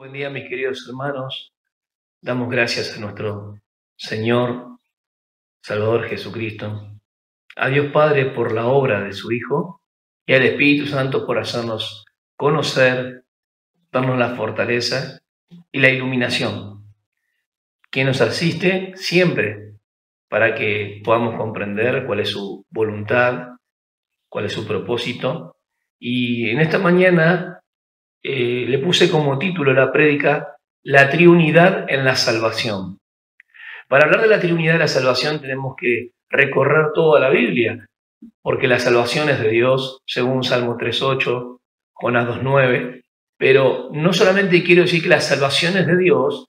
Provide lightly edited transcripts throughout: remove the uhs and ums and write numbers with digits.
Buen día, mis queridos hermanos. Damos gracias a nuestro Señor, Salvador Jesucristo, a Dios Padre por la obra de su Hijo y al Espíritu Santo por hacernos conocer, darnos la fortaleza y la iluminación, que nos asiste siempre para que podamos comprender cuál es su voluntad, cuál es su propósito. Y en esta mañana le puse como título a la prédica La Triunidad en la Salvación. Para hablar de la Triunidad de la Salvación tenemos que recorrer toda la Biblia, porque la salvación es de Dios, según Salmo 3.8, Jonás 2.9, pero no solamente quiero decir que la salvación es de Dios,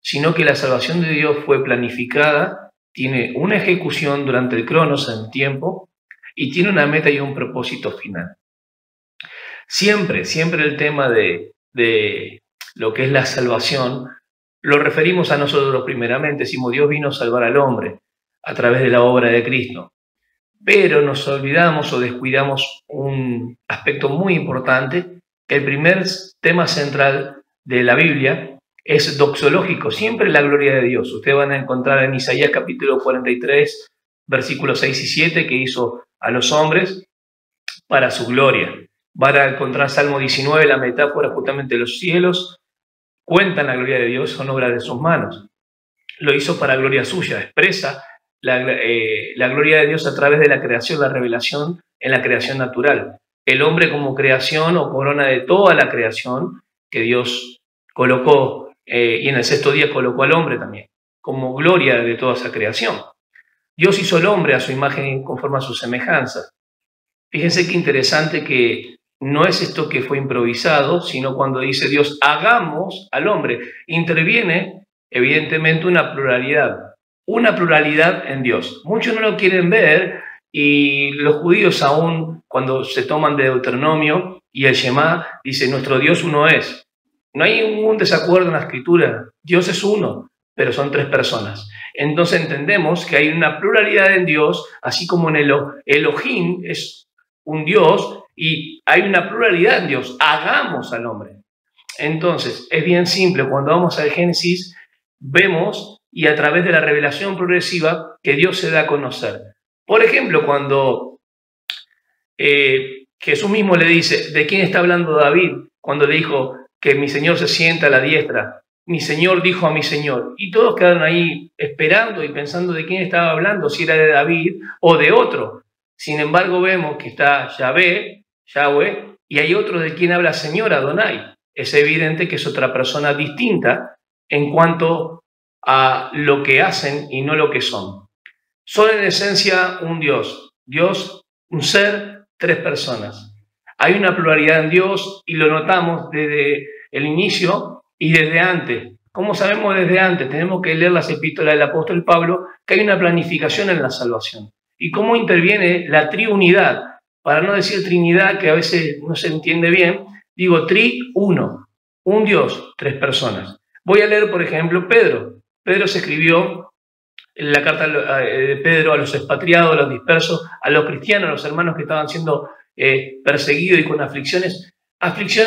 sino que la salvación de Dios fue planificada, tiene una ejecución durante el cronos en tiempo y tiene una meta y un propósito final. Siempre el tema de lo que es la salvación lo referimos a nosotros primeramente. Decimos, Dios vino a salvar al hombre a través de la obra de Cristo. Pero nos olvidamos o descuidamos un aspecto muy importante, que el primer tema central de la Biblia es doxológico, siempre la gloria de Dios. Ustedes van a encontrar en Isaías capítulo 43, versículos 6 y 7, que hizo a los hombres para su gloria. Van a encontrar Salmo 19, la metáfora justamente de los cielos, cuentan la gloria de Dios, son obras de sus manos. Lo hizo para gloria suya, expresa la gloria de Dios a través de la creación, la revelación en la creación natural. El hombre como creación o corona de toda la creación que Dios colocó, y en el sexto día colocó al hombre también, como gloria de toda esa creación. Dios hizo al hombre a su imagen conforme a su semejanza. Fíjense qué interesante que no es esto que fue improvisado, sino cuando dice Dios, hagamos al hombre. Interviene, evidentemente, una pluralidad en Dios. Muchos no lo quieren ver y los judíos aún cuando se toman de Deuteronomio y el Shema, dice, nuestro Dios uno es. No hay ningún desacuerdo en la Escritura. Dios es uno, pero son tres personas. Entonces entendemos que hay una pluralidad en Dios, así como en Elohim es un Dios y hay una pluralidad en Dios. Hagamos al hombre. Entonces, es bien simple. Cuando vamos al Génesis, vemos y a través de la revelación progresiva que Dios se da a conocer. Por ejemplo, cuando Jesús mismo le dice, ¿de quién está hablando David? Cuando le dijo que mi Señor se sienta a la diestra. Mi Señor dijo a mi Señor. Y todos quedaron ahí esperando y pensando de quién estaba hablando, si era de David o de otro. Sin embargo, vemos que está Yahweh, y hay otro de quien habla Señor, Adonai. Es evidente que es otra persona distinta en cuanto a lo que hacen y no lo que son. Son en esencia un Dios, un ser, tres personas. Hay una pluralidad en Dios y lo notamos desde el inicio y desde antes. ¿Cómo sabemos desde antes? Tenemos que leer las epístolas del apóstol Pablo, que hay una planificación en la salvación. Y cómo interviene la triunidad, para no decir trinidad, que a veces no se entiende bien, digo uno, un Dios, tres personas. Voy a leer, por ejemplo, Pedro. Pedro se escribió en la carta de Pedro a los expatriados, a los dispersos, a los cristianos, a los hermanos que estaban siendo perseguidos y con aflicciones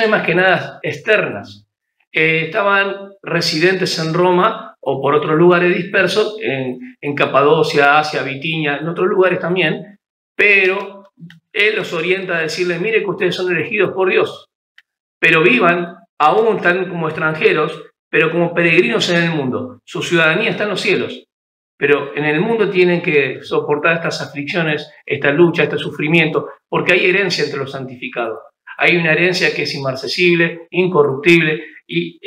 más que nada externas. Estaban residentes en Roma o por otros lugares dispersos, en Capadocia, Asia, Bitinia, en otros lugares también, pero él los orienta a decirles, mire que ustedes son elegidos por Dios, pero vivan aún tan como extranjeros, pero como peregrinos en el mundo. Su ciudadanía está en los cielos, pero en el mundo tienen que soportar estas aflicciones, esta lucha, este sufrimiento, porque hay herencia entre los santificados. Hay una herencia que es inmarcesible, incorruptible, y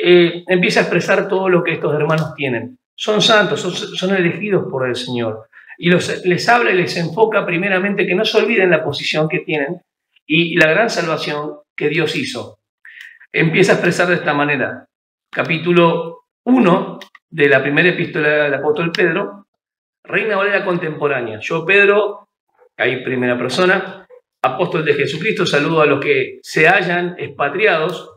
empieza a expresar todo lo que estos hermanos tienen. Son santos, son elegidos por el Señor. Y les habla y les enfoca primeramente que no se olviden la posición que tienen y la gran salvación que Dios hizo. Empieza a expresar de esta manera. Capítulo 1 de la primera epístola del apóstol Pedro, Reina Valera contemporánea. Yo, Pedro, ahí primera persona, apóstol de Jesucristo, saludo a los que se hallan expatriados,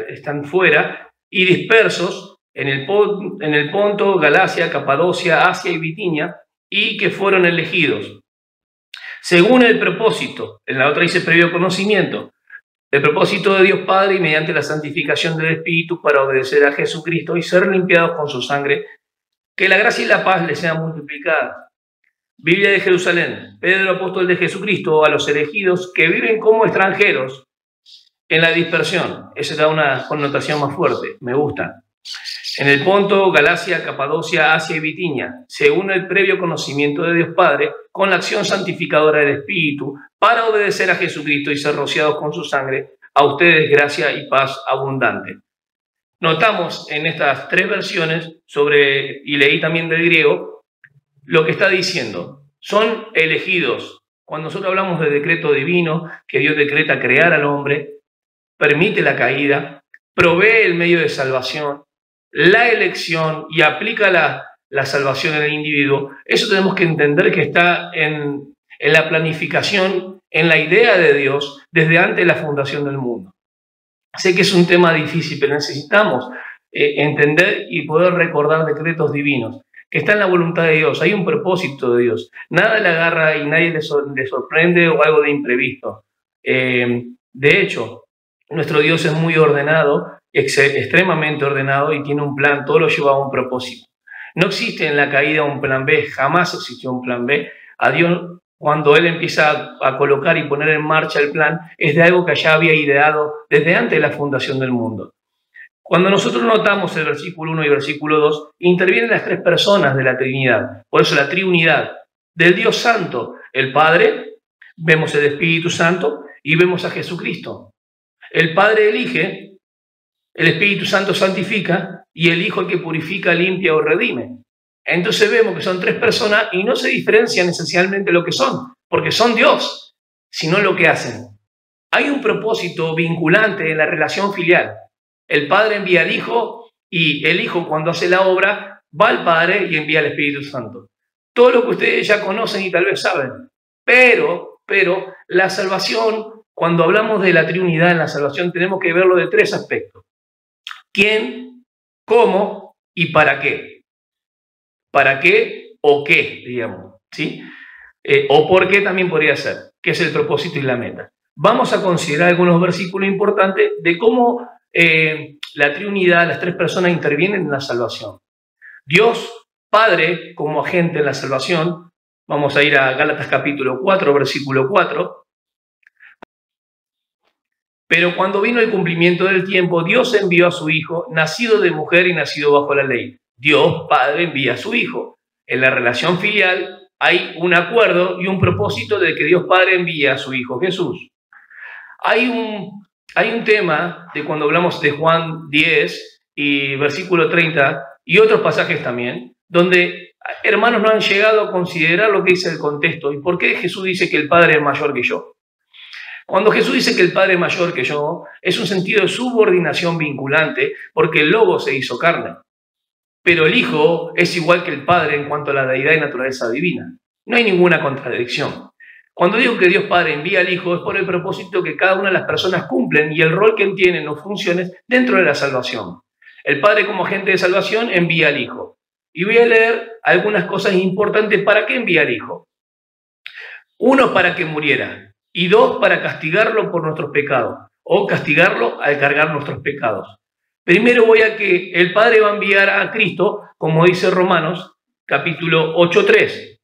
están fuera, y dispersos en el Ponto, Galacia, Capadocia, Asia y Bitinia, y que fueron elegidos según el propósito. En la otra dice previo conocimiento, El propósito de Dios Padre y mediante la santificación del Espíritu para obedecer a Jesucristo y ser limpiados con su sangre, que la gracia y la paz les sean multiplicadas. Biblia de Jerusalén, Pedro, apóstol de Jesucristo, a los elegidos que viven como extranjeros en la dispersión. Esa da una connotación más fuerte, me gusta. En el Ponto, Galacia, Capadocia, Asia y Bitinia, según el previo conocimiento de Dios Padre, con la acción santificadora del Espíritu, para obedecer a Jesucristo y ser rociados con su sangre, a ustedes gracia y paz abundante. Notamos en estas tres versiones, y leí también del griego, lo que está diciendo. Son elegidos. Cuando nosotros hablamos de decreto divino, que Dios decreta crear al hombre, permite la caída, provee el medio de salvación, la elección y aplica la salvación en el individuo, eso tenemos que entender que está en la planificación, en la idea de Dios desde antes de la fundación del mundo. Sé que es un tema difícil, pero necesitamos entender y poder recordar decretos divinos, que está en la voluntad de Dios, hay un propósito de Dios, nada le agarra y nadie le sorprende o algo de imprevisto. De hecho, nuestro Dios es muy ordenado, extremadamente ordenado y tiene un plan, todo lo lleva a un propósito. No existe en la caída un plan B, jamás existió un plan B. A Dios, cuando Él empieza a colocar y poner en marcha el plan, es de algo que ya había ideado desde antes de la fundación del mundo. Cuando nosotros notamos el versículo 1 y el versículo 2, intervienen las tres personas de la Trinidad. Por eso la triunidad del Dios Santo, el Padre, vemos el Espíritu Santo y vemos a Jesucristo. El Padre elige, el Espíritu Santo santifica y el Hijo el que purifica, limpia o redime. Entonces vemos que son tres personas y no se diferencian esencialmente lo que son, porque son Dios, sino lo que hacen. Hay un propósito vinculante en la relación filial. El Padre envía al Hijo y el Hijo, cuando hace la obra, va al Padre y envía al Espíritu Santo. Todo lo que ustedes ya conocen y tal vez saben. Pero la salvación, cuando hablamos de la triunidad en la salvación, tenemos que verlo de tres aspectos. ¿Quién, cómo y para qué? ¿Para qué o qué, digamos? ¿Sí? O por qué también podría ser, que es el propósito y la meta. Vamos a considerar algunos versículos importantes de cómo la triunidad, las tres personas intervienen en la salvación. Dios, Padre, como agente en la salvación, vamos a ir a Gálatas capítulo 4, versículo 4. Pero cuando vino el cumplimiento del tiempo, Dios envió a su Hijo, nacido de mujer y nacido bajo la ley. Dios, Padre, envía a su Hijo. En la relación filial hay un acuerdo y un propósito de que Dios Padre envía a su Hijo Jesús. Hay un tema de cuando hablamos de Juan 10 y versículo 30 y otros pasajes también, donde hermanos no han llegado a considerar lo que dice el contexto y por qué Jesús dice que el Padre es mayor que yo. Cuando Jesús dice que el Padre es mayor que yo, es un sentido de subordinación vinculante porque el Logos se hizo carne. Pero el Hijo es igual que el Padre en cuanto a la deidad y naturaleza divina. No hay ninguna contradicción. Cuando digo que Dios Padre envía al Hijo es por el propósito que cada una de las personas cumplen y el rol que tienen o funciones dentro de la salvación. El Padre como agente de salvación envía al Hijo. Y voy a leer algunas cosas importantes para qué envía al Hijo. Uno, para que muriera. Y dos, para castigarlo por nuestros pecados, o castigarlo al cargar nuestros pecados. Primero voy a que el Padre va a enviar a Cristo, como dice Romanos, capítulo 8:3.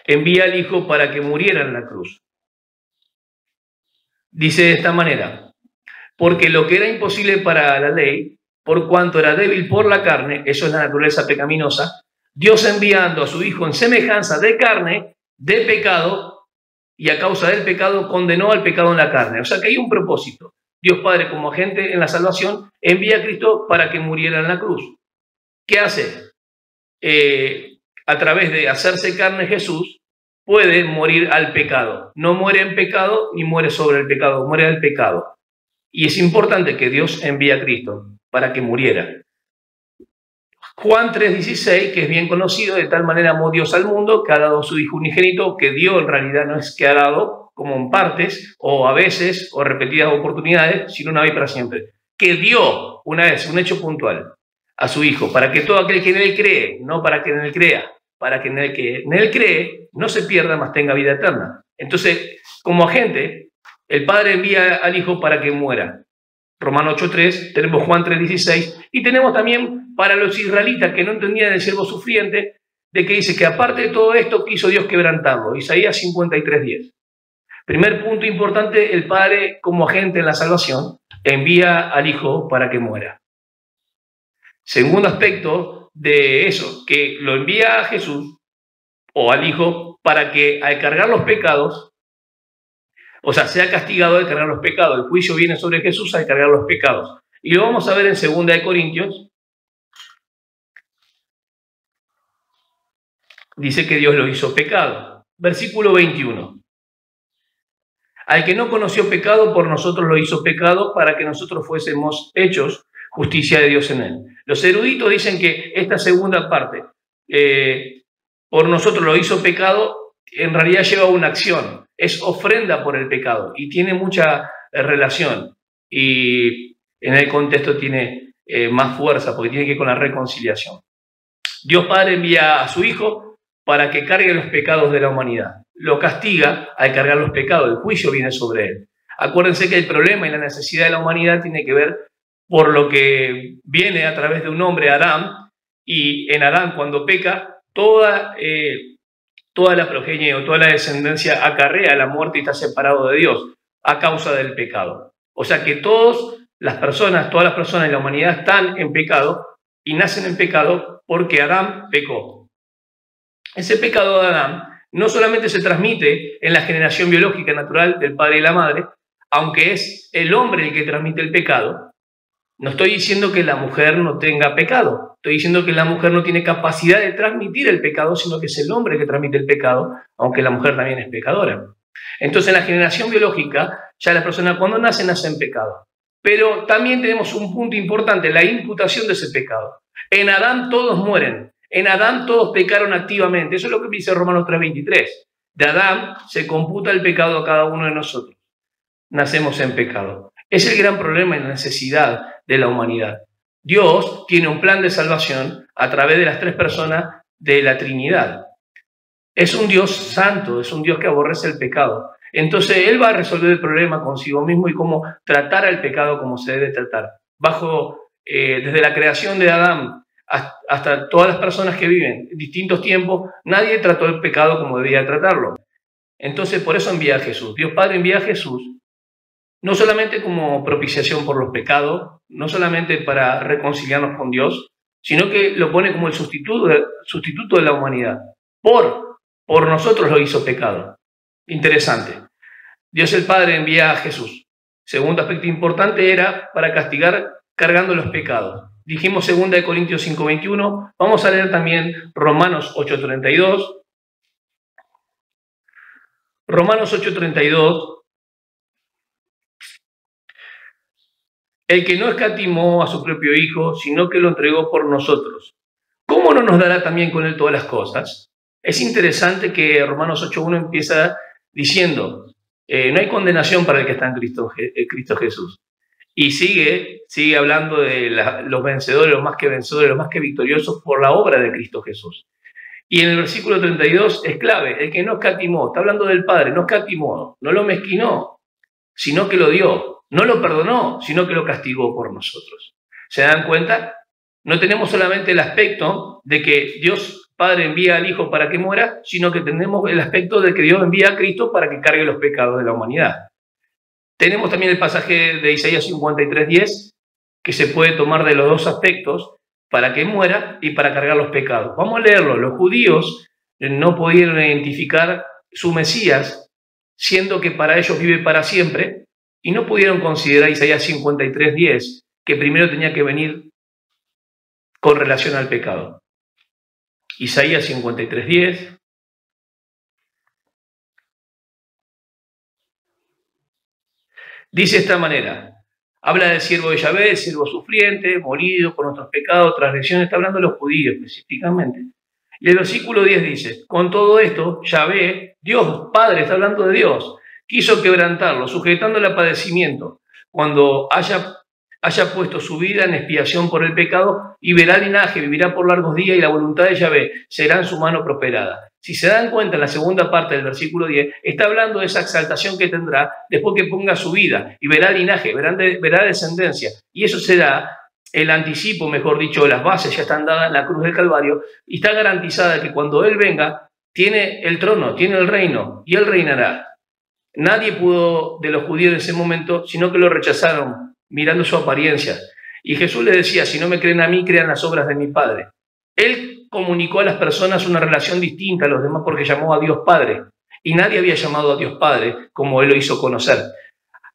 Envía al Hijo para que muriera en la cruz. Dice de esta manera, porque lo que era imposible para la ley, por cuanto era débil por la carne, eso es la naturaleza pecaminosa, Dios enviando a su Hijo en semejanza de carne, de pecado, y a causa del pecado condenó al pecado en la carne. O sea que hay un propósito. Dios Padre como agente en la salvación envía a Cristo para que muriera en la cruz. ¿Qué hace? A través de hacerse carne Jesús puede morir al pecado. No muere en pecado ni muere sobre el pecado, muere al pecado. Y es importante que Dios envíe a Cristo para que muriera. Juan 3:16, que es bien conocido, de tal manera amó Dios al mundo que ha dado a su Hijo unigénito, que dio en realidad no es que ha dado como en partes o a veces o repetidas oportunidades, sino una vez para siempre. Que dio una vez, un hecho puntual, a su Hijo, para que todo aquel que en Él cree, no para que en Él crea, para que en Él cree no se pierda, mas tenga vida eterna. Entonces, como agente, el Padre envía al Hijo para que muera. Romanos 8.3, tenemos Juan 3.16, y tenemos también para los israelitas que no entendían el siervo sufriente, de que dice que aparte de todo esto quiso Dios quebrantarlo. Isaías 53.10. Primer punto importante, el Padre como agente en la salvación envía al Hijo para que muera. Segundo aspecto de eso, que lo envía a Jesús o al Hijo para que al cargar los pecados, o sea, sea castigado al cargar los pecados. El juicio viene sobre Jesús al cargar los pecados. Y lo vamos a ver en 2 de Corintios. Dice que Dios lo hizo pecado. Versículo 21. Al que no conoció pecado, por nosotros lo hizo pecado para que nosotros fuésemos hechos justicia de Dios en él. Los eruditos dicen que esta segunda parte, por nosotros lo hizo pecado, en realidad lleva una acción. Es ofrenda por el pecado y tiene mucha relación. Y en el contexto tiene más fuerza porque tiene que ver con la reconciliación. Dios Padre envía a su Hijo para que cargue los pecados de la humanidad. Lo castiga al cargar los pecados, el juicio viene sobre él. Acuérdense que el problema y la necesidad de la humanidad tiene que ver por lo que viene a través de un hombre, Adán, y en Adán cuando peca, toda la progenie o toda la descendencia acarrea la muerte y está separado de Dios a causa del pecado. O sea que todas las personas en la humanidad están en pecado y nacen en pecado porque Adán pecó. Ese pecado de Adán no solamente se transmite en la generación biológica natural del padre y la madre, aunque es el hombre el que transmite el pecado. No estoy diciendo que la mujer no tenga pecado, estoy diciendo que la mujer no tiene capacidad de transmitir el pecado, sino que es el hombre que transmite el pecado, aunque la mujer también es pecadora. Entonces, en la generación biológica, ya la persona cuando nace en pecado. Pero también tenemos un punto importante, la imputación de ese pecado. En Adán todos mueren, en Adán todos pecaron activamente. Eso es lo que dice Romanos 3.23. De Adán se computa el pecado a cada uno de nosotros. Nacemos en pecado. Es el gran problema y la necesidad de la humanidad. Dios tiene un plan de salvación a través de las tres personas de la Trinidad. Es un Dios santo, es un Dios que aborrece el pecado. Entonces Él va a resolver el problema consigo mismo y cómo tratar al pecado como se debe tratar. Desde la creación de Adán hasta todas las personas que viven en distintos tiempos, nadie trató el pecado como debía tratarlo. Entonces por eso envía a Jesús. Dios Padre envía a Jesús no solamente como propiciación por los pecados, no solamente para reconciliarnos con Dios, sino que lo pone como el sustituto de la humanidad. Por nosotros lo hizo pecado. Interesante. Dios el Padre envía a Jesús. Segundo aspecto importante era para castigar cargando los pecados. Dijimos 2 de Corintios 5.21. Vamos a leer también Romanos 8.32. Romanos 8.32. El que no escatimó a su propio Hijo, sino que lo entregó por nosotros, ¿cómo no nos dará también con Él todas las cosas? Es interesante que Romanos 8.1 empieza diciendo, no hay condenación para el que está en Cristo Jesús. Y sigue hablando de los vencedores, los más que victoriosos por la obra de Cristo Jesús. Y en el versículo 32 es clave, el que no escatimó, está hablando del Padre, no escatimó, no lo mezquinó, sino que lo dio. No lo perdonó, sino que lo castigó por nosotros. ¿Se dan cuenta? No tenemos solamente el aspecto de que Dios Padre envía al Hijo para que muera, sino que tenemos el aspecto de que Dios envía a Cristo para que cargue los pecados de la humanidad. Tenemos también el pasaje de Isaías 53.10, que se puede tomar de los dos aspectos, para que muera y para cargar los pecados. Vamos a leerlo. Los judíos no pudieron identificar su Mesías, siendo que para ellos vive para siempre, y no pudieron considerar Isaías 53.10, que primero tenía que venir con relación al pecado. Isaías 53.10. Dice de esta manera, habla del siervo de Yahvé, el siervo sufriente, molido por nuestros pecados, transgresiones, está hablando de los judíos específicamente. Y el versículo 10 dice, con todo esto, Yahvé, Dios Padre, está hablando de Dios, quiso quebrantarlo, sujetándole a padecimiento, cuando haya haya puesto su vida en expiación por el pecado y verá linaje, vivirá por largos días y la voluntad de Yahvé será en su mano prosperada. Si se dan cuenta, en la segunda parte del versículo 10, está hablando de esa exaltación que tendrá después que ponga su vida y verá linaje, verá descendencia. Y eso será el anticipo, mejor dicho, las bases ya están dadas en la cruz del Calvario y está garantizada que cuando Él venga, tiene el trono, tiene el reino y Él reinará. Nadie pudo de los judíos en ese momento, sino que lo rechazaron mirando su apariencia. Y Jesús les decía, si no me creen a mí, crean las obras de mi Padre. Él comunicó a las personas una relación distinta a los demás porque llamó a Dios Padre. Y nadie había llamado a Dios Padre como Él lo hizo conocer.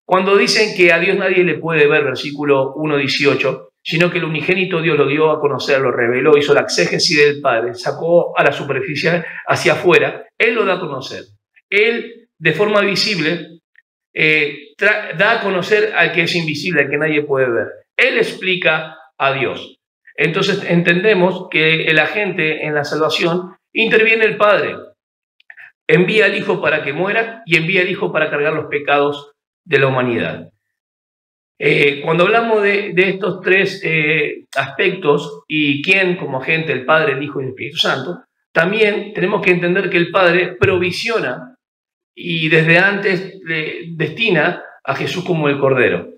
Cuando dicen que a Dios nadie le puede ver, versículo 1:18, sino que el unigénito Dios lo dio a conocer, lo reveló, hizo la exégesis del Padre, sacó a la superficie hacia afuera, Él lo da a conocer. Él, de forma visible, da a conocer al que es invisible, al que nadie puede ver. Él explica a Dios. Entonces entendemos que el agente en la salvación interviene el Padre. Envía al Hijo para que muera y envía al Hijo para cargar los pecados de la humanidad. Cuando hablamos de estos tres aspectos y quién como agente, el Padre, el Hijo y el Espíritu Santo, también tenemos que entender que el Padre provisiona y desde antes le destina a Jesús como el Cordero.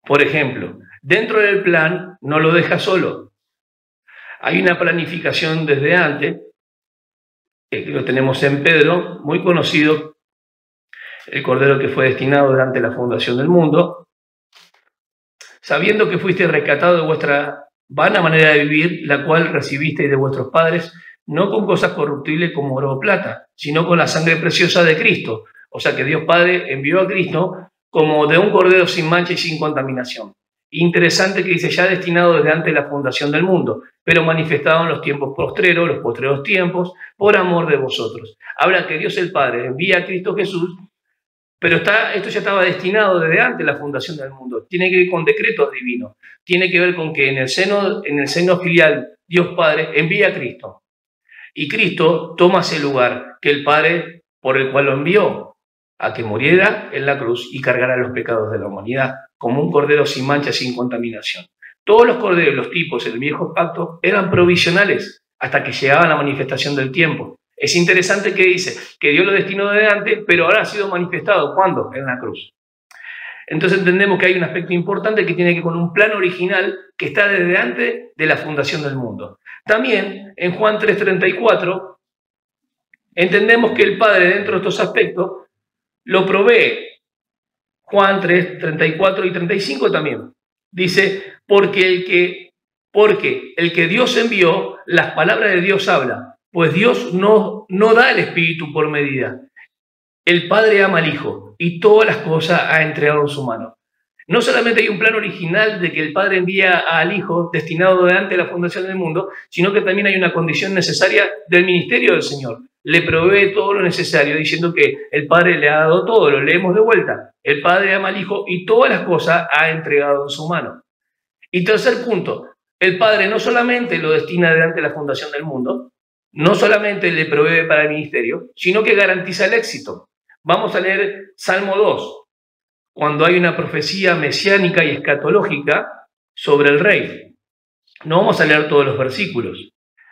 Por ejemplo, dentro del plan no lo deja solo. Hay una planificación desde antes, que lo tenemos en Pedro, muy conocido, el Cordero que fue destinado durante la fundación del mundo, sabiendo que fuiste rescatado de vuestra vana manera de vivir, la cual recibisteis de vuestros padres, no con cosas corruptibles como oro o plata, sino con la sangre preciosa de Cristo. O sea que Dios Padre envió a Cristo como de un cordero sin mancha y sin contaminación. Interesante que dice ya destinado desde antes de la fundación del mundo, pero manifestado en los tiempos postreros, los postreros tiempos, por amor de vosotros. Habla que Dios el Padre envía a Cristo Jesús, pero esto ya estaba destinado desde antes de la fundación del mundo. Tiene que ver con decretos divinos. Tiene que ver con que en el seno filial Dios Padre envía a Cristo. Y Cristo toma ese lugar que el Padre, por el cual lo envió, a que muriera en la cruz y cargara los pecados de la humanidad, como un cordero sin mancha, sin contaminación. Todos los corderos, los tipos del viejo pacto, eran provisionales hasta que llegaba la manifestación del tiempo. Es interesante que dice que Dios lo destinó desde antes, pero ahora ha sido manifestado. ¿Cuándo? En la cruz. Entonces entendemos que hay un aspecto importante que tiene que ver con un plan original que está desde antes de la fundación del mundo. También en Juan 3:34 entendemos que el Padre dentro de estos aspectos lo provee. Juan 3:34 y 35 también. Dice, porque el que Dios envió, las palabras de Dios habla, pues Dios no da el Espíritu por medida. El Padre ama al Hijo y todas las cosas ha entregado en su mano. No solamente hay un plan original de que el Padre envía al Hijo destinado delante de la fundación del mundo, sino que también hay una condición necesaria del ministerio del Señor. Le provee todo lo necesario, diciendo que el Padre le ha dado todo. Lo leemos de vuelta. El Padre ama al Hijo y todas las cosas ha entregado en su mano. Y tercer punto, el Padre no solamente lo destina delante de la fundación del mundo, no solamente le provee para el ministerio, sino que garantiza el éxito. Vamos a leer Salmo 2. Cuando hay una profecía mesiánica y escatológica sobre el rey. No vamos a leer todos los versículos.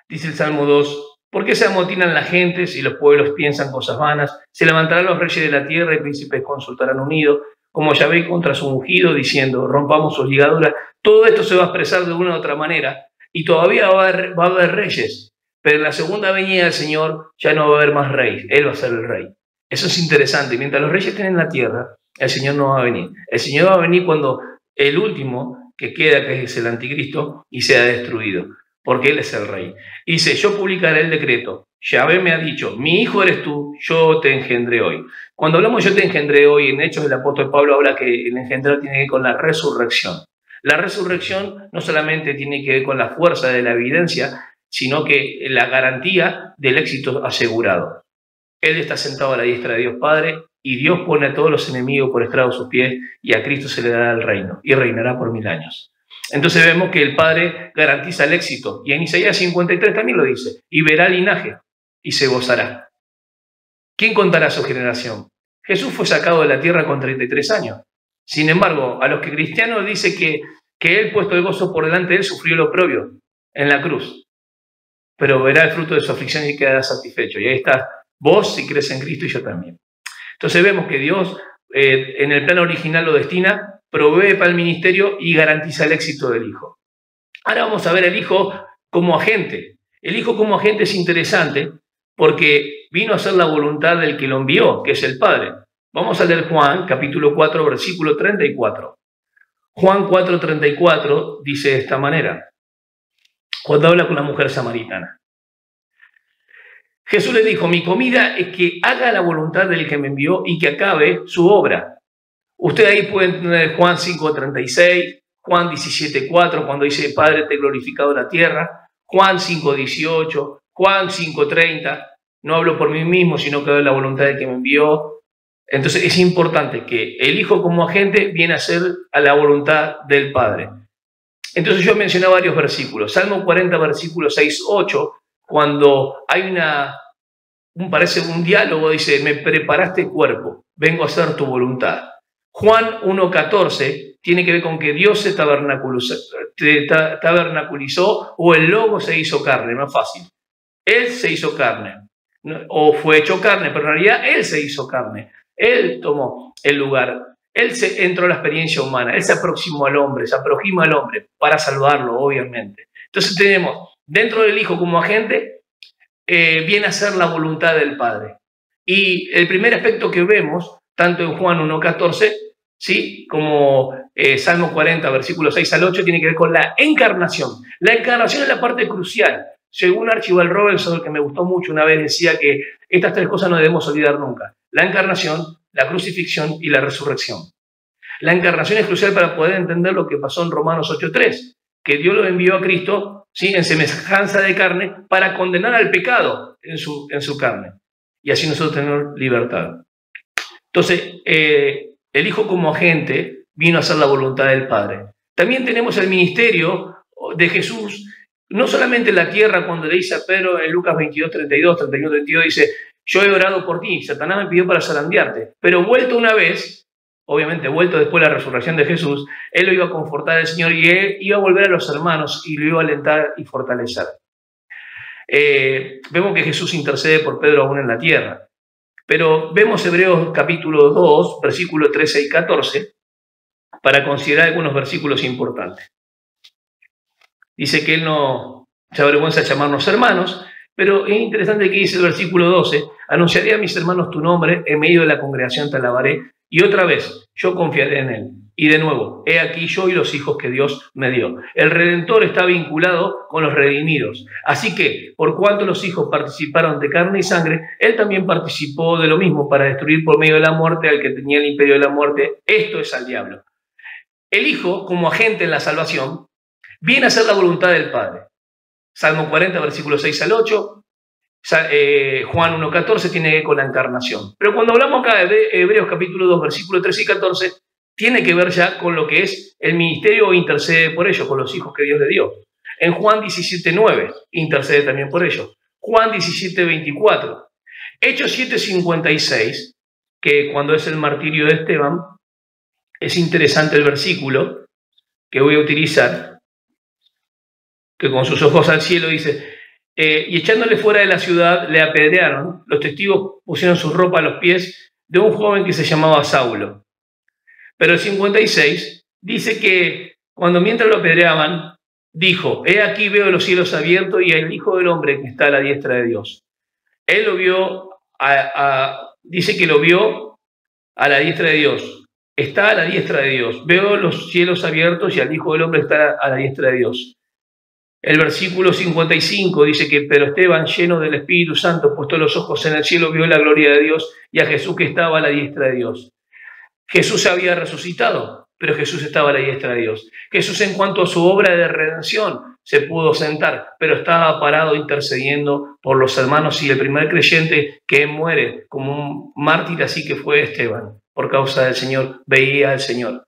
Dice el Salmo 2, ¿por qué se amotinan las gentes y los pueblos piensan cosas vanas? Se levantarán los reyes de la tierra y príncipes consultarán unidos, como Yahvé contra su ungido, diciendo, rompamos sus ligaduras. Todo esto se va a expresar de una u otra manera y todavía va a haber reyes, pero en la segunda venida del Señor ya no va a haber más rey, Él va a ser el rey. Eso es interesante. Mientras los reyes estén en la tierra, el Señor no va a venir. El Señor va a venir cuando el último que queda, que es el anticristo, y sea destruido, porque Él es el rey. Y dice, yo publicaré el decreto. Yahvé me ha dicho, mi hijo eres tú, yo te engendré hoy. Cuando hablamos yo te engendré hoy, en Hechos del apóstol Pablo habla que el engendrar tiene que ver con la resurrección. La resurrección no solamente tiene que ver con la fuerza de la evidencia, sino que la garantía del éxito asegurado. Él está sentado a la diestra de Dios Padre y Dios pone a todos los enemigos por estrado de sus pies y a Cristo se le dará el reino y reinará por 1000 años. Entonces vemos que el Padre garantiza el éxito y en Isaías 53 también lo dice, y verá linaje y se gozará. ¿Quién contará su generación? Jesús fue sacado de la tierra con 33 años. Sin embargo, a los que cristianos dice que él, puesto el gozo por delante de él, sufrió lo oprobio en la cruz. Pero verá el fruto de su aflicción y quedará satisfecho. Y ahí está vos, si crees en Cristo, y yo también. Entonces vemos que Dios en el plan original lo destina, provee para el ministerio y garantiza el éxito del Hijo. Ahora vamos a ver al Hijo como agente. El Hijo como agente es interesante porque vino a hacer la voluntad del que lo envió, que es el Padre. Vamos a leer Juan, capítulo 4, versículo 34. Juan 4:34 dice de esta manera, cuando habla con la mujer samaritana. Jesús le dijo, mi comida es que haga la voluntad del que me envió y que acabe su obra. Ustedes ahí pueden tener Juan 5:36, Juan 17:4, cuando dice, Padre, te he glorificado la tierra, Juan 5:18, Juan 5:30, no hablo por mí mismo, sino que hago la voluntad del que me envió. Entonces es importante que el Hijo como agente viene a hacer a la voluntad del Padre. Entonces yo mencioné varios versículos. Salmo 40, versículo 6-8, cuando hay parece un diálogo, dice, me preparaste cuerpo, vengo a hacer tu voluntad. Juan 1:14 tiene que ver con que Dios se tabernaculizó o el Logo se hizo carne, más fácil. Él se hizo carne, o fue hecho carne, pero en realidad Él se hizo carne. Él tomó el lugar, Él entró a la experiencia humana, Él se aproximó al hombre, se aproxima al hombre para salvarlo, obviamente. Entonces tenemos dentro del Hijo como agente, viene a ser la voluntad del Padre. Y el primer aspecto que vemos, tanto en Juan 1:14, ¿sí?, como Salmo 40, versículos 6-8, tiene que ver con la encarnación. La encarnación es la parte crucial. Según Archibald Robinson, que me gustó mucho, una vez decía que estas tres cosas no debemos olvidar nunca. La encarnación, la crucifixión y la resurrección. La encarnación es crucial para poder entender lo que pasó en Romanos 8:3, que Dios lo envió a Cristo, ¿sí?, en semejanza de carne para condenar al pecado en su carne y así nosotros tener libertad. Entonces, el Hijo como agente vino a hacer la voluntad del Padre. También tenemos el ministerio de Jesús, no solamente en la tierra, cuando le dice a Pedro en Lucas 22:32, 31-32, dice, yo he orado por ti, Satanás me pidió para zarandearte, pero vuelto una vez, obviamente vuelto después de la resurrección de Jesús, Él lo iba a confortar al Señor y Él iba a volver a los hermanos y lo iba a alentar y fortalecer. Vemos que Jesús intercede por Pedro aún en la tierra. Pero vemos Hebreos capítulo 2, versículos 13 y 14, para considerar algunos versículos importantes. Dice que Él no se avergüenza de llamarnos hermanos, pero es interesante que dice el versículo 12, anunciaré a mis hermanos tu nombre, en medio de la congregación te alabaré, y otra vez yo confiaré en Él. Y de nuevo, he aquí yo y los hijos que Dios me dio. El Redentor está vinculado con los redimidos. Así que, por cuanto los hijos participaron de carne y sangre, Él también participó de lo mismo para destruir por medio de la muerte al que tenía el imperio de la muerte. Esto es al diablo. El Hijo, como agente en la salvación, viene a hacer la voluntad del Padre. Salmo 40, versículos 6-8. Juan 1:14 tiene que ver con la encarnación. Pero cuando hablamos acá de Hebreos capítulo 2, versículos 13 y 14, tiene que ver ya con lo que es el ministerio o intercede por ellos, con los hijos que Dios le dio. En Juan 17:9 intercede también por ellos. Juan 17:24. Hechos 7:56, que cuando es el martirio de Esteban, es interesante el versículo que voy a utilizar, que con sus ojos al cielo dice, y echándole fuera de la ciudad le apedrearon, los testigos pusieron su ropa a los pies de un joven que se llamaba Saulo. Pero el 56 dice que mientras lo apedreaban, dijo, he aquí veo los cielos abiertos y el Hijo del Hombre que está a la diestra de Dios. Él lo vio, dice que lo vio a la diestra de Dios. Está a la diestra de Dios. Veo los cielos abiertos y al Hijo del Hombre está a la diestra de Dios. El versículo 55 dice que, pero Esteban, lleno del Espíritu Santo, puesto los ojos en el cielo, vio la gloria de Dios y a Jesús que estaba a la diestra de Dios. Jesús había resucitado, pero Jesús estaba a la diestra de Dios. Jesús, en cuanto a su obra de redención, se pudo sentar, pero estaba parado intercediendo por los hermanos, y el primer creyente que muere como un mártir así que fue Esteban, por causa del Señor, veía al Señor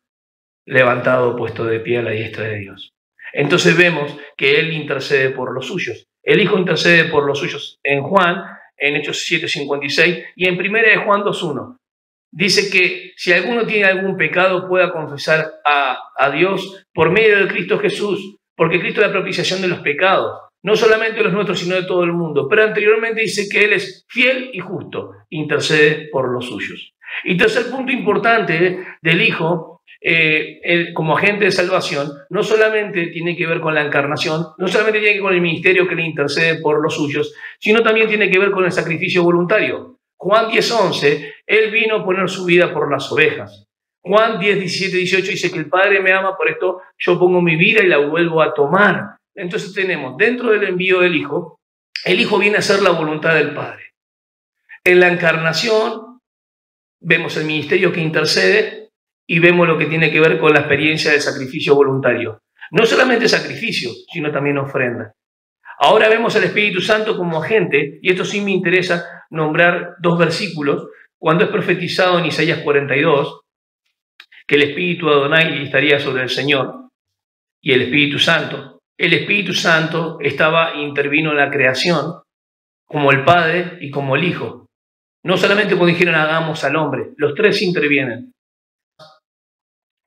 levantado, puesto de pie a la diestra de Dios. Entonces vemos que Él intercede por los suyos. El Hijo intercede por los suyos en Juan, en Hechos 7:56, y en 1 de Juan 2:1. dice que si alguno tiene algún pecado pueda confesar a Dios por medio de Cristo Jesús, porque Cristo es la propiciación de los pecados, no solamente de los nuestros, sino de todo el mundo. Pero anteriormente dice que Él es fiel y justo, intercede por los suyos. Y tercer punto importante del Hijo, él, como agente de salvación, no solamente tiene que ver con la encarnación, no solamente tiene que ver con el ministerio que le intercede por los suyos, sino también tiene que ver con el sacrificio voluntario. Juan 10:11, Él vino a poner su vida por las ovejas. Juan 10:17-18 dice que el Padre me ama, por esto yo pongo mi vida y la vuelvo a tomar. Entonces tenemos, dentro del envío del Hijo, el Hijo viene a hacer la voluntad del Padre. En la encarnación vemos el ministerio que intercede y vemos lo que tiene que ver con la experiencia del sacrificio voluntario. No solamente sacrificio, sino también ofrenda. Ahora vemos al Espíritu Santo como agente, y esto sí me interesa nombrar dos versículos, cuando es profetizado en Isaías 42, que el Espíritu Adonai estaría sobre el Señor y el Espíritu Santo. El Espíritu Santo intervino en la creación como el Padre y como el Hijo. No solamente cuando dijeron hagamos al hombre, los tres intervienen.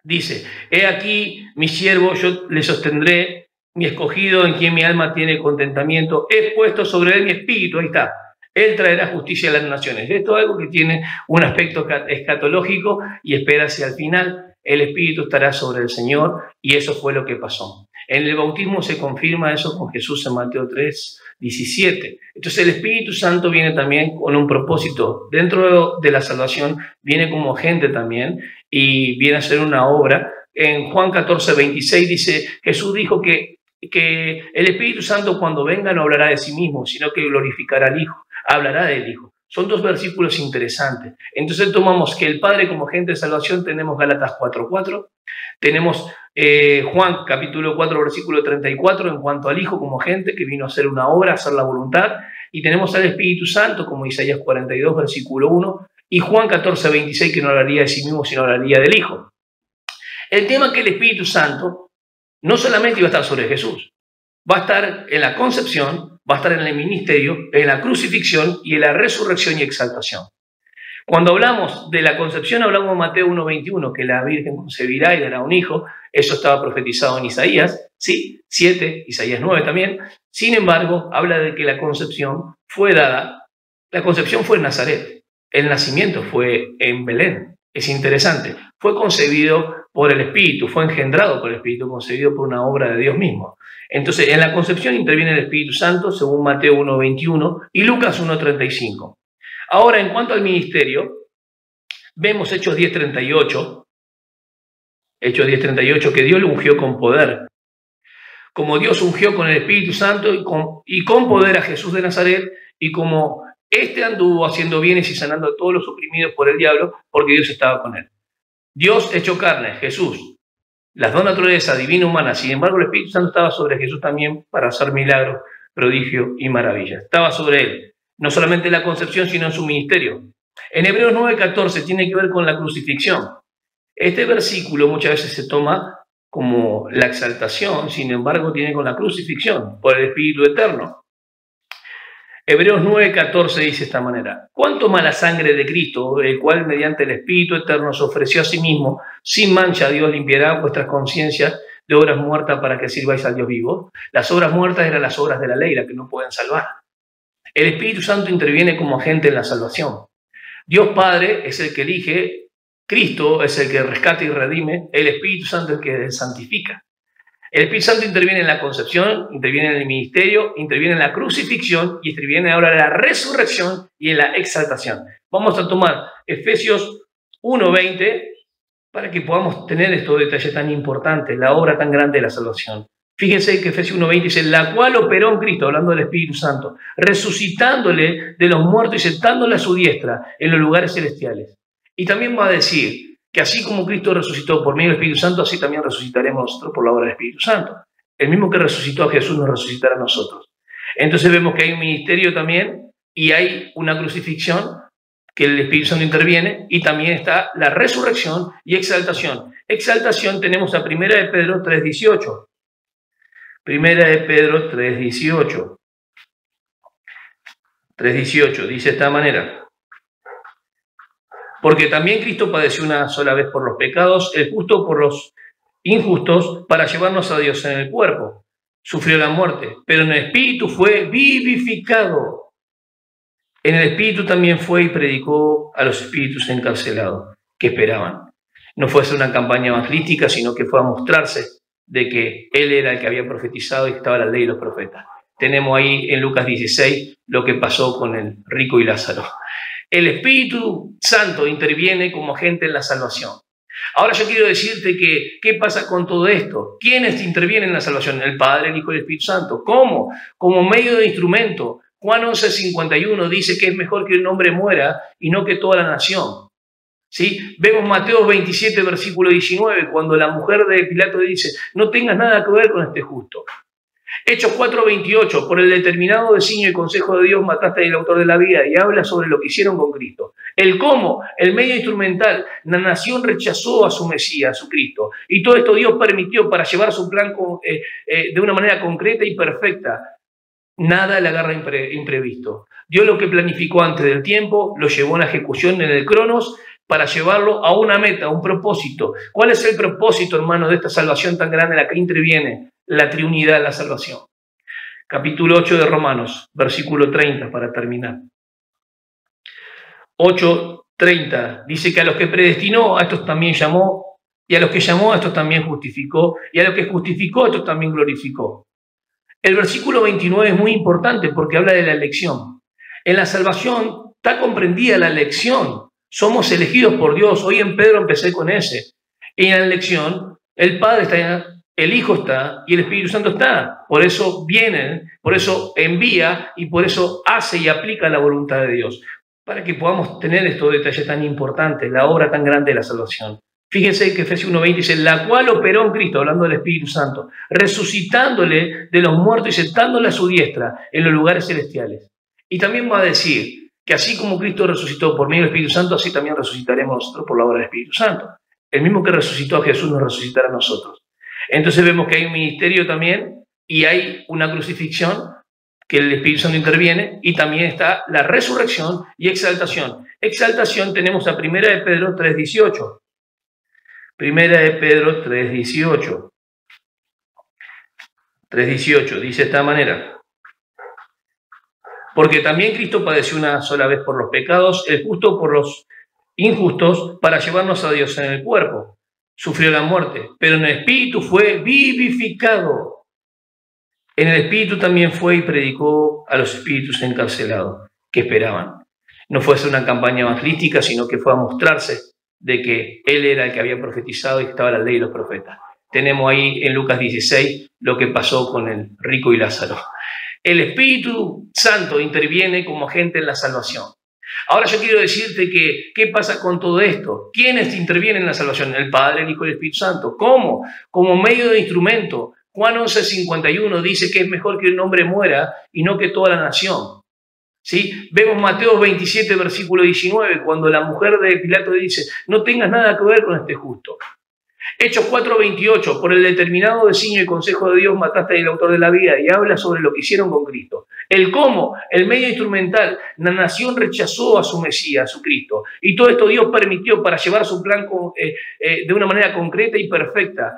Dice, he aquí mi siervo, yo le sostendré, mi escogido en quien mi alma tiene contentamiento, he puesto sobre él mi espíritu, ahí está. Él traerá justicia a las naciones. Esto es algo que tiene un aspecto escatológico y espera hacia el final. El Espíritu estará sobre el Señor y eso fue lo que pasó. En el bautismo se confirma eso con Jesús en Mateo 3:17. Entonces el Espíritu Santo viene también con un propósito. Dentro de la salvación viene como agente también y viene a hacer una obra. En Juan 14:26 dice, Jesús dijo que el Espíritu Santo cuando venga no hablará de sí mismo, sino que glorificará al Hijo, hablará del Hijo. Son dos versículos interesantes. Entonces tomamos que el Padre como agente de salvación, tenemos Gálatas 4:4, tenemos Juan capítulo 4 versículo 34 en cuanto al Hijo como agente que vino a hacer una obra, a hacer la voluntad, y tenemos al Espíritu Santo como Isaías 42 versículo 1 y Juan 14:26 que no hablaría de sí mismo sino hablaría del Hijo. El tema es que el Espíritu Santo no solamente iba a estar sobre Jesús, va a estar en la concepción, va a estar en el ministerio, en la crucifixión y en la resurrección y exaltación. Cuando hablamos de la concepción, hablamos de Mateo 1:21, que la Virgen concebirá y dará un hijo. Eso estaba profetizado en Isaías, ¿sí? 7, Isaías 9 también. Sin embargo, habla de que la concepción fue dada, la concepción fue en Nazaret, el nacimiento fue en Belén. Es interesante, fue concebido por el Espíritu, fue engendrado por el Espíritu, concebido por una obra de Dios mismo. Entonces, en la concepción interviene el Espíritu Santo, según Mateo 1:21 y Lucas 1:35. Ahora, en cuanto al ministerio, vemos Hechos 10:38, que Dios lo ungió con poder. Como Dios ungió con el Espíritu Santo y con poder a Jesús de Nazaret, y como éste anduvo haciendo bienes y sanando a todos los oprimidos por el diablo, porque Dios estaba con él. Dios hecho carne, Jesús, las dos naturalezas, divina y humana. Sin embargo, el Espíritu Santo estaba sobre Jesús también para hacer milagros, prodigios y maravillas. Estaba sobre él, no solamente en la concepción, sino en su ministerio. En Hebreos 9:14 tiene que ver con la crucifixión. Este versículo muchas veces se toma como la exaltación, sin embargo tiene con la crucifixión por el Espíritu Eterno. Hebreos 9:14 dice de esta manera, ¿cuánto más la sangre de Cristo, el cual mediante el Espíritu Eterno se ofreció a sí mismo, sin mancha Dios limpiará vuestras conciencias de obras muertas para que sirváis al Dios vivo? Las obras muertas eran las obras de la ley, las que no pueden salvar. El Espíritu Santo interviene como agente en la salvación. Dios Padre es el que elige, Cristo es el que rescata y redime, el Espíritu Santo es el que santifica. El Espíritu Santo interviene en la concepción, interviene en el ministerio, interviene en la crucifixión y interviene ahora en la resurrección y en la exaltación. Vamos a tomar Efesios 1:20 para que podamos tener estos detalles tan importantes, la obra tan grande de la salvación. Fíjense que Efesios 1:20 dice, la cual operó en Cristo, hablando del Espíritu Santo, resucitándole de los muertos y sentándole a su diestra en los lugares celestiales. Y también va a decir que así como Cristo resucitó por medio del Espíritu Santo, así también resucitaremos nosotros por la obra del Espíritu Santo. El mismo que resucitó a Jesús nos resucitará a nosotros. Entonces vemos que hay un ministerio también y hay una crucifixión que el Espíritu Santo interviene y también está la resurrección y exaltación. Exaltación tenemos a 1 de Pedro 3:18. 1 de Pedro 3:18. 3:18 dice de esta manera. Porque también Cristo padeció una sola vez por los pecados, el justo por los injustos, para llevarnos a Dios en el cuerpo. Sufrió la muerte, pero en el Espíritu fue vivificado. En el Espíritu también fue y predicó a los espíritus encarcelados que esperaban. No fue a hacer una campaña evangelística, sino que fue a mostrarse de que Él era el que había profetizado y que estaba la ley y los profetas. Tenemos ahí en Lucas 16 lo que pasó con el rico y Lázaro. El Espíritu Santo interviene como agente en la salvación. Ahora yo quiero decirte que, ¿qué pasa con todo esto? ¿Quiénes intervienen en la salvación? El Padre, el Hijo y el Espíritu Santo. ¿Cómo? Como medio de instrumento. Juan 11:51 dice que es mejor que un hombre muera y no que toda la nación. ¿Sí? Vemos Mateo 27, versículo 19, cuando la mujer de Pilato dice, no tengas nada que ver con este justo. Hechos 4:28, por el determinado designio y consejo de Dios mataste al autor de la vida, y habla sobre lo que hicieron con Cristo. El cómo, el medio instrumental, la nación rechazó a su Mesías, a su Cristo, y todo esto Dios permitió para llevar su plan de una manera concreta y perfecta. Nada le agarra imprevisto. Dios lo que planificó antes del tiempo, lo llevó a la ejecución en el Cronos, para llevarlo a una meta, a un propósito. ¿Cuál es el propósito, hermano, de esta salvación tan grande en la que interviene la Trinidad en la salvación? Capítulo 8 de Romanos, versículo 30, para terminar. 8:30, dice que a los que predestinó, a estos también llamó, y a los que llamó, a estos también justificó, y a los que justificó, a estos también glorificó. El versículo 29 es muy importante porque habla de la elección. En la salvación está comprendida la elección. Somos elegidos por Dios. Hoy en Pedro empecé con ese. Y en la elección, el Padre está, el Hijo está y el Espíritu Santo está. Por eso vienen, por eso envía y por eso hace y aplica la voluntad de Dios. Para que podamos tener estos detalles tan importantes, la obra tan grande de la salvación. Fíjense que Efesios 1:20 dice, la cual operó en Cristo, hablando del Espíritu Santo, resucitándole de los muertos y sentándole a su diestra en los lugares celestiales. Y también va a decir que así como Cristo resucitó por medio del Espíritu Santo, así también resucitaremos nosotros por la obra del Espíritu Santo. El mismo que resucitó a Jesús nos resucitará a nosotros. Entonces vemos que hay un ministerio también y hay una crucifixión que el Espíritu Santo interviene y también está la resurrección y exaltación. Exaltación tenemos a 1 de Pedro 3:18. 1 de Pedro 3:18. 3:18 dice de esta manera. Porque también Cristo padeció una sola vez por los pecados, el justo por los injustos, para llevarnos a Dios en el cuerpo. Sufrió la muerte, pero en el Espíritu fue vivificado. En el Espíritu también fue y predicó a los espíritus encarcelados que esperaban. No fue a hacer una campaña evangelística, sino que fue a mostrarse de que Él era el que había profetizado y que estaba la ley y los profetas. Tenemos ahí en Lucas 16 lo que pasó con el rico y Lázaro. El Espíritu Santo interviene como agente en la salvación. Ahora yo quiero decirte que, ¿qué pasa con todo esto? ¿Quiénes intervienen en la salvación? El Padre, el Hijo y el Espíritu Santo. ¿Cómo? Como medio de instrumento. Juan 11:51 dice que es mejor que un hombre muera y no que toda la nación. ¿Sí? Vemos Mateo 27, versículo 19, cuando la mujer de Pilato dice, no tengas nada que ver con este justo. Hechos 4:28, por el determinado designio y consejo de Dios mataste al autor de la vida, y habla sobre lo que hicieron con Cristo. El cómo, el medio instrumental, la nación rechazó a su Mesías, a su Cristo, y todo esto Dios permitió para llevar su plan de una manera concreta y perfecta.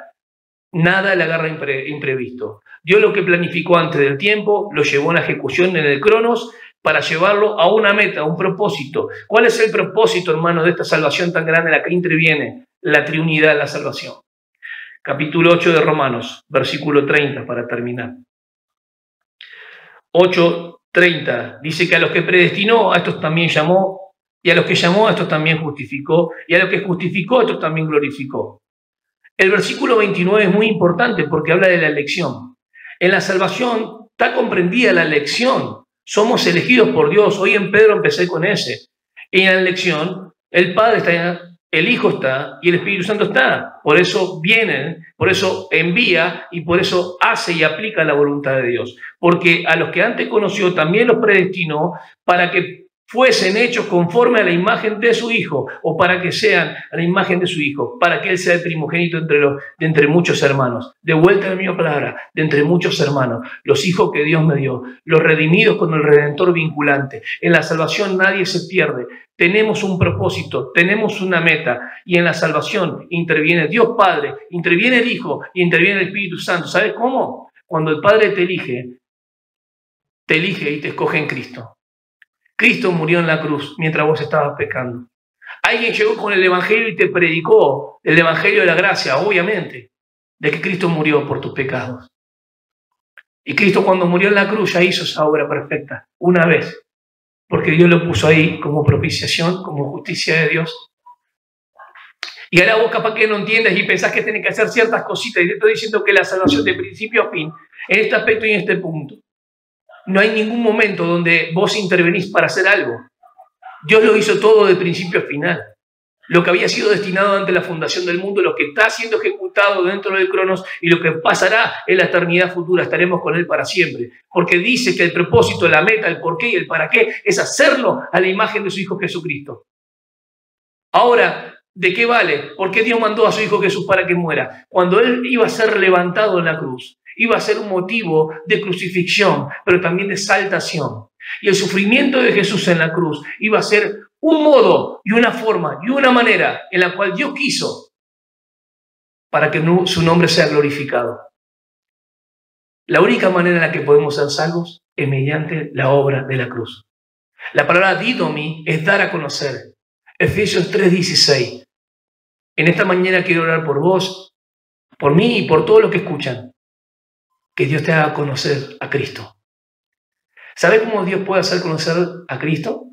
Nada le agarra imprevisto. Dios lo que planificó antes del tiempo, lo llevó a la ejecución en el Cronos, para llevarlo a una meta, a un propósito. ¿Cuál es el propósito, hermano, de esta salvación tan grande en la que interviene la Trinidad en la salvación? Capítulo 8 de Romanos, versículo 30, para terminar. 8:30, dice que a los que predestinó, a estos también llamó, y a los que llamó, a estos también justificó, y a los que justificó, a estos también glorificó. El versículo 29 es muy importante porque habla de la elección. En la salvación está comprendida la elección. Somos elegidos por Dios. Hoy en Pedro empecé con ese. Y en la elección, el Padre está, el Hijo está y el Espíritu Santo está. Por eso vienen, por eso envía y por eso hace y aplica la voluntad de Dios. Porque a los que antes conoció también los predestinó para que fuesen hechos conforme a la imagen de su Hijo, o para que sean a la imagen de su Hijo, para que Él sea el primogénito de entre muchos hermanos. De vuelta a la misma palabra, de entre muchos hermanos, los hijos que Dios me dio, los redimidos con el Redentor vinculante. En la salvación nadie se pierde. Tenemos un propósito, tenemos una meta, y en la salvación interviene Dios Padre, interviene el Hijo y interviene el Espíritu Santo. ¿Sabes cómo? Cuando el Padre te elige y te escoge en Cristo. Cristo murió en la cruz mientras vos estabas pecando. Alguien llegó con el Evangelio y te predicó el Evangelio de la gracia, obviamente, de que Cristo murió por tus pecados. Y Cristo, cuando murió en la cruz, ya hizo esa obra perfecta, una vez, porque Dios lo puso ahí como propiciación, como justicia de Dios. Y ahora vos capaz que no entiendes y pensás que tenés que hacer ciertas cositas, y te estoy diciendo que la salvación de principio a fin, en este aspecto y en este punto, no hay ningún momento donde vos intervenís para hacer algo. Dios lo hizo todo de principio a final. Lo que había sido destinado ante la fundación del mundo, lo que está siendo ejecutado dentro del Cronos y lo que pasará en la eternidad futura, estaremos con Él para siempre. Porque dice que el propósito, la meta, el porqué y el para qué es hacerlo a la imagen de su Hijo Jesucristo. Ahora, ¿de qué vale? ¿Por qué Dios mandó a su Hijo Jesús para que muera? Cuando Él iba a ser levantado en la cruz, iba a ser un motivo de crucifixión, pero también de exaltación. Y el sufrimiento de Jesús en la cruz iba a ser un modo y una forma y una manera en la cual Dios quiso para que su nombre sea glorificado. La única manera en la que podemos ser salvos es mediante la obra de la cruz. La palabra didomi es dar a conocer. Efesios 3:16. En esta mañana quiero orar por vos, por mí y por todos los que escuchan. Que Dios te haga conocer a Cristo. ¿Sabes cómo Dios puede hacer conocer a Cristo?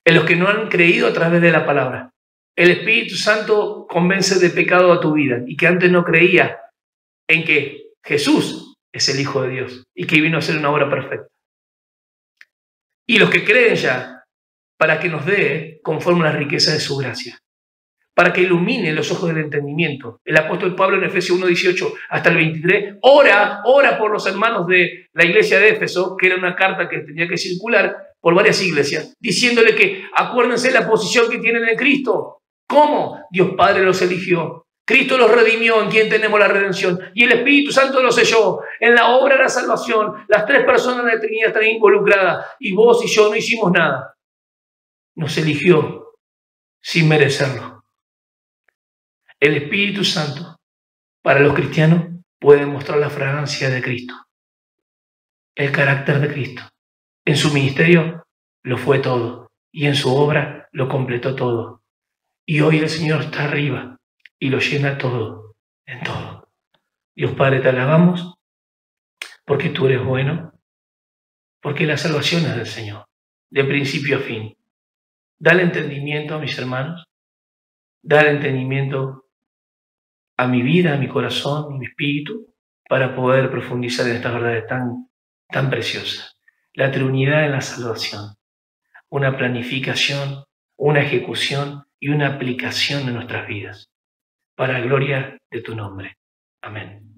En los que no han creído a través de la palabra. El Espíritu Santo convence de pecado a tu vida y que antes no creía en que Jesús es el Hijo de Dios y que vino a hacer una obra perfecta. Y los que creen ya, para que nos dé conforme a la riqueza de su gracia, para que ilumine los ojos del entendimiento. El apóstol Pablo en Efesios 1:18 hasta el 23, ora por los hermanos de la iglesia de Éfeso, que era una carta que tenía que circular por varias iglesias, diciéndole que acuérdense la posición que tienen en Cristo. ¿Cómo? Dios Padre los eligió. Cristo los redimió, en quien tenemos la redención. Y el Espíritu Santo los selló. En la obra de la salvación, las tres personas de la Trinidad están involucradas. Y vos y yo no hicimos nada. Nos eligió sin merecerlo. El Espíritu Santo, para los cristianos, puede mostrar la fragancia de Cristo, el carácter de Cristo. En su ministerio lo fue todo y en su obra lo completó todo. Y hoy el Señor está arriba y lo llena todo, en todo. Dios Padre, te alabamos porque tú eres bueno, porque la salvación es del Señor, de principio a fin. Dale entendimiento a mis hermanos, dale entendimiento a mi vida, a mi corazón, a mi espíritu, para poder profundizar en estas verdades tan preciosas. La Trinidad en la salvación, una planificación, una ejecución y una aplicación de nuestras vidas, para la gloria de tu nombre. Amén.